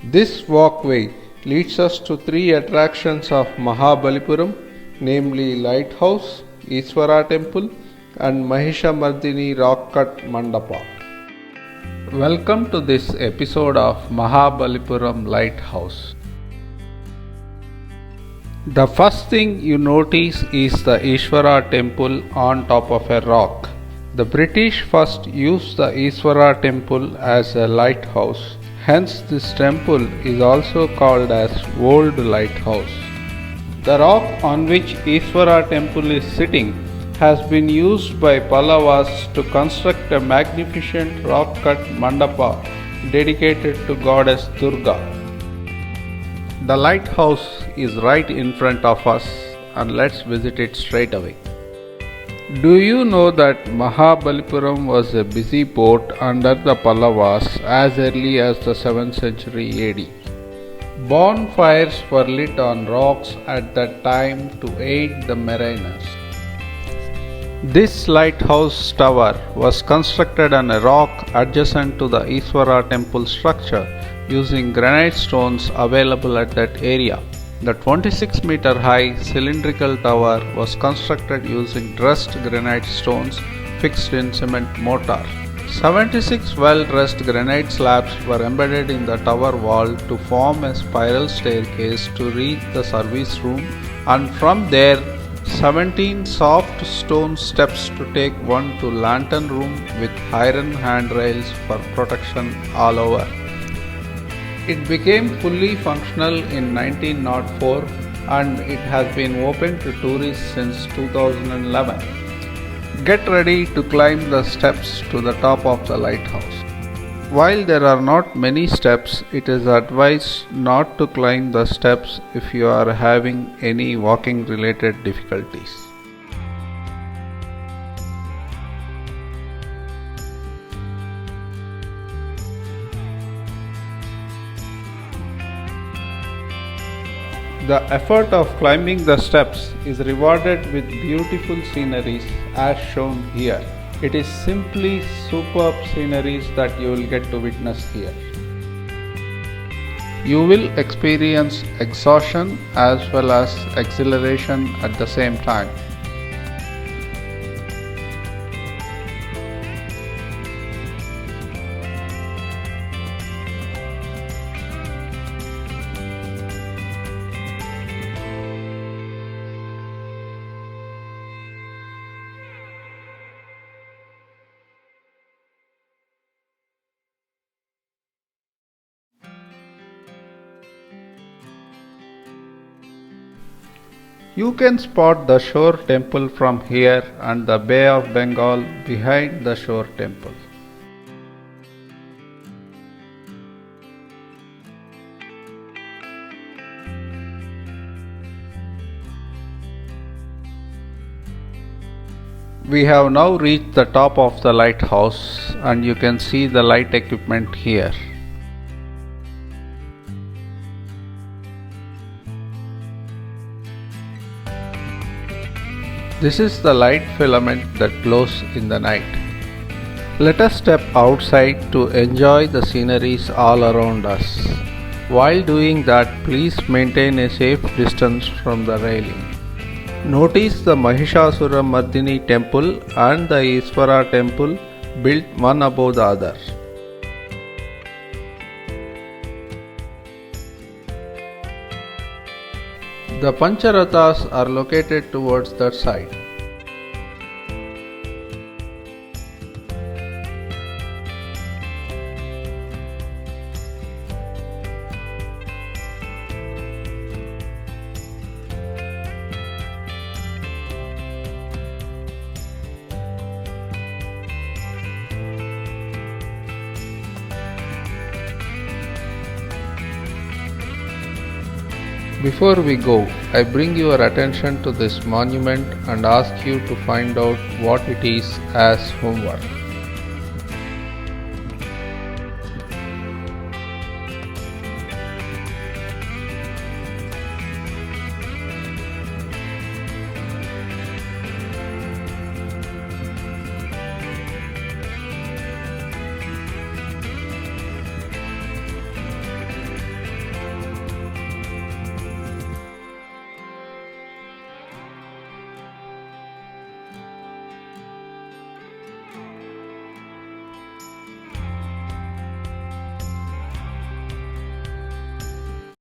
This walkway leads us to three attractions of Mahabalipuram, namely Lighthouse, Iswara Temple, and Mahishamardini Rock Cut Mandapa. Welcome to this episode of Mahabalipuram Lighthouse. The first thing you notice is the Iswara Temple on top of a rock. The British first used the Iswara Temple as a lighthouse. Hence, this temple is also called as Old Lighthouse. The rock on which Iswara Temple is sitting has been used by Pallavas to construct a magnificent rock-cut mandapa dedicated to goddess Durga. The lighthouse is right in front of us, and let's visit it straight away. Do you know that Mahabalipuram was a busy port under the Pallavas as early as the 7th century AD? Bonfires were lit on rocks at that time to aid the mariners. This lighthouse tower was constructed on a rock adjacent to the Iswara temple structure using granite stones available at that area. The 26-meter high cylindrical tower was constructed using dressed granite stones fixed in cement mortar. 76 well-dressed granite slabs were embedded in the tower wall to form a spiral staircase to reach the service room, and from there 17 soft stone steps to take one to lantern room with iron handrails for protection all over. It became fully functional in 1904 and it has been open to tourists since 2011. Get ready to climb the steps to the top of the lighthouse. While there are not many steps, it is advised not to climb the steps if you are having any walking related difficulties. The effort of climbing the steps is rewarded with beautiful sceneries as shown here. It is simply superb sceneries that you will get to witness here. You will experience exhaustion as well as exhilaration at the same time. You can spot the Shore Temple from here and the Bay of Bengal behind the Shore Temple. We have now reached the top of the lighthouse and you can see the light equipment here. This is the light filament that glows in the night. Let us step outside to enjoy the sceneries all around us. While doing that, please maintain a safe distance from the railing. Notice the Mahishamardini temple and the Iswara temple built one above the other. The Pancharathas are located towards that side. Before we go, I bring your attention to this monument and ask you to find out what it is as homework.